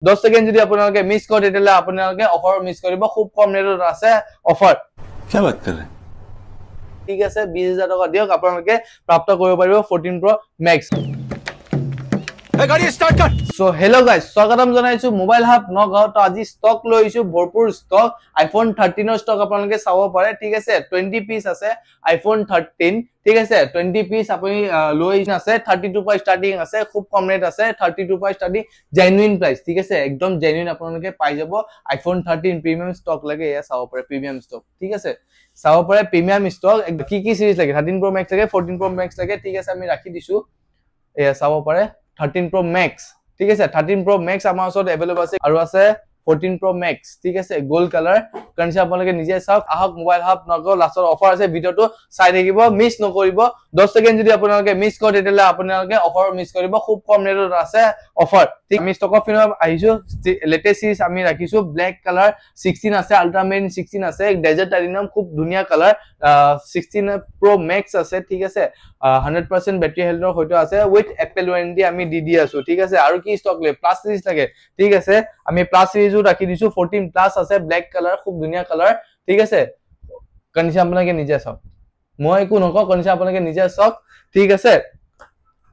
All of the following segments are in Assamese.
10 সেকেন্ড যদি আপোনালোকে মিস কৰে তেতিয়ালে আপোনালোকে অফাৰ মিস কৰিব খুব কম ৰেটত আছে অফাৰ কি বাত कर रहे हैं ঠিক আছে 20000 টকা দিওক আপোনালোকে প্ৰাপ্ত কৰিব পাৰিব 14 Pro Max गाड़ी स्टार्ट कर So hello guys, স্বাগতম জনাইছো মোবাইল হাব নগাঁৱত আজি ষ্টক লৈছো ভৰপুৰ ষ্টক আইফোন 13 ৰ ষ্টক আপোনালোকে চাব পাৰে ঠিক আছে 20 পিস আছে আইফোন 13 ঠিক আছে 20 পিস আপুনি লৈ আছে 32 পৰা ষ্টাৰ্টিং আছে খুব কম ৰেট আছে 32 পৰা ষ্টাৰ্টিং জেনুইন প্ৰাইস ঠিক আছে একদম জেনুইন আপোনালোকে পাই যাব আইফোন 13 প্ৰিমিয়াম ষ্টক লাগে এয়া চাব পাৰে প্ৰিমিয়াম ষ্টক ঠিক আছে চাব পাৰে প্ৰিমিয়াম ষ্টক কি সিৰিজ লাগে 13 Pro Max লাগে 14 Pro Max লাগে ঠিক আছে আমি ৰাখি দিছো এয়া চাব পাৰে 13 Pro Max ঠিক আছে 13 Pro Max আমাৰ ওচৰত अवेलेबल আছে আৰু আছে 14 Pro Max ঠিক আছে গোল্ড কালাৰ কনসেপ্ট আপোনালোকে নিজে চাওক আহক মোবাইল হাব নগৰ লাষ্টৰ অফাৰ আছে ভিডিওটো চাই থাকিব মিস নকৰিব 10 সেকেন্ড যদি আপোনালোকে মিস কৰে তেতিয়ালে আপোনালোকে অফাৰ মিস কৰিব খুব কম ৰেটত আছে অফাৰ ঠিক আমি ষ্টক অফ ফিনৰ আহিছো লেটেস্ট সিৰিজ আমি ৰাখিছো ব্ল্যাক কালাৰ 16 আছে আল্ট্ৰামেন 16 আছে ডেজাৰ্ট টাইটানিয়াম খুব ধুনিয়া কালাৰ 16 Pro Max আছে ঠিক আছে 100% ব্যাটাৰি হেলথৰ হয়তো আছে উইথ এপল ওয়াৰেন্টি আমি দি আছো ঠিক আছে আৰু কি ষ্টক লে প্লাস সিৰিজ লাগে ঠিক আছে আমি প্লাস সিৰিজও ৰাখি দিছো 14 প্লাস আছে ব্ল্যাক কালাৰ খুব ধুনিয়া কালাৰ ঠিক আছে কন্ডিশন আপোনালোকে নিজে চাওক মই একো নকওঁ কন্ডিশন আপোনালোকে নিজে চাওক ঠিক আছে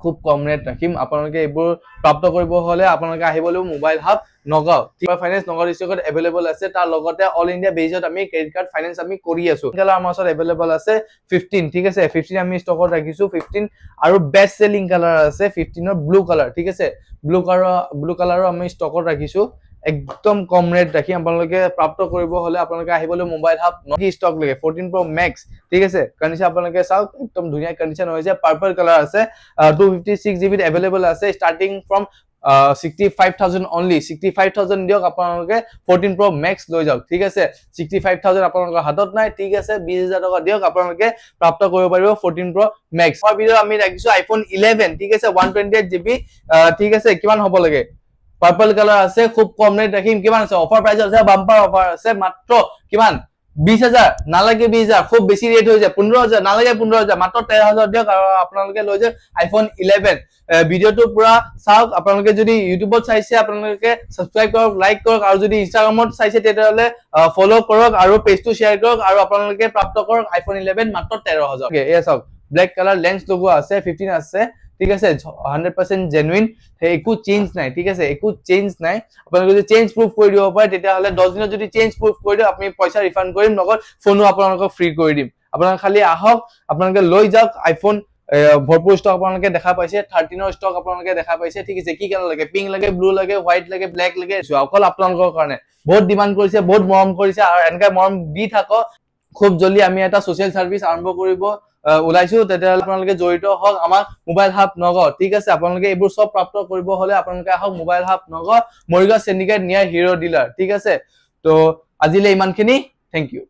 খুব কম ৰেট ৰাখিম আপোনালোকে এইবোৰ প্ৰাপ্ত কৰিব হলে আপোনালোকে আহিবলৈ মোবাইল হাব নগাঁও ঠিক ফাইনান্স নগাঁও ডিস্ট্ৰিক্টত अवेलेबल আছে তাৰ লগতে অল ইন্ডিয়া বেজত আমি ক্ৰেডিট কাৰ্ড ফাইনান্স আমি কৰি আছো কালাৰ আমাৰ ওচৰত अवेलेबल আছে 15 ঠিক আছে 15 আমি ষ্টকত ৰাখিছো 15 আৰু বেস্ট সেলিং কালাৰ আছে 15 ৰ ব্লু কালাৰ ঠিক আছে ব্লু কালাৰ আমি ষ্টকত ৰাখিছো একদম কম ৰেট ৰাখি আপোনালোকে প্ৰাপ্ত কৰিব হলে আপোনালোকে আহিবলৈ মোবাইল হাব নকি ষ্টক লাগে 14 Pro Max ঠিক আছে কন্ডিশন আপোনালোকে চাওক একদম ধুনিয়া কন্ডিশন হৈছে পাৰ্পল কালাৰ আছে 256 GB अवेलेबल আছে স্টাৰ্টিং ফ্ৰম 65000 only 65000 দিওক আপোনালোকে 14 Pro Max লৈ যাওক ঠিক আছে 65000 আপোনালোকৰ হাতত নাই ঠিক আছে 20000 টকা দিওক আপোনালোকে প্ৰাপ্ত কৰিব পাৰিব 14 Pro Max এই ভিডিও আমি ৰাখিছো আইফোন 11 ঠিক আছে 128 GB ঠিক আছে কিমান হ'ব লাগে পার্পল কালার আছে খুব কম রেট রাখিম কিমান আছে অফার প্রাইস আছে বাম্পার অফার আছে মাত্র কিমান 20000 না লাগে 20000 খুব বেশি রেট হয়ে যায় 15000 না লাগে 15000 মাত্র 13000 দিওক আৰু আপোনালোকে লৈ যায় আইফোন 11 ভিডিওটো পুৰা চাওক আপোনালোকে যদি ইউটিউবত চাইছে আপোনালোকে সাবস্ক্ৰাইব কৰক লাইক কৰক আৰু যদি ইনষ্টাগ্ৰামত চাইছে তেতিয়ালে ফলো কৰক আৰু পেজটো শেয়াৰ কৰক আৰু আপোনালোকে প্ৰাপ্ত কৰক আইফোন 11 মাত্ৰ 13000 ওকে এয়া চাওক ব্ল্যাক কালাৰ লেন্স লগোৱা আছে 15 আছে ঠিক আছে 100% জেনুইন একো চেঞ্জ নাই ঠিক আছে একো চেঞ্জ নাই আপোনালোকে যদি চেঞ্জ প্ৰুফ কৰি দিব পাৰে তেতিয়া হলে 10 দিনত যদি চেঞ্জ প্ৰুফ কৰি দিও আমি পইচা ৰিফান্ড কৰিম লগত ফোনো আপোনালোকক ফ্ৰী কৰি দিম আপোনালোকে খালি আহক আপোনালোকে লৈ যাওক আইফোন ভৰপুৰ ষ্টক আপোনালোকে দেখা পাইছে 13 ৰ ষ্টক আপোনালোকে দেখা পাইছে ঠিক আছে কি কালাৰ লাগে পিংক লাগে ব্লু লাগে হোৱাইট লাগে ব্ল্যাক লাগে অকল আপোনালোকৰ কাৰণে বহুত ডিমান্ড কৰিছে বহুত মৰম কৰিছে আৰু এনেকা মৰম দি থাকক খুব জলদি আমি এটা সোশ্যাল সাৰ্ভিস আৰম্ভ কৰিব ওলাইছো তেতিয়ালে আপোনালোকে জড়িত হওক আমাৰ মোবাইল হাব নগাঁও ঠিক আছে আপোনালোকে এইবোৰ সব প্ৰাপ্ত কৰিব হলে আপোনালোকে আহক mobile hub Nagaon Morigaon syndicate নিয়াৰ হিৰো ডিলাৰ ঠিক আছে তো আজিলে ইমানখিনি থ্যাংক ইউ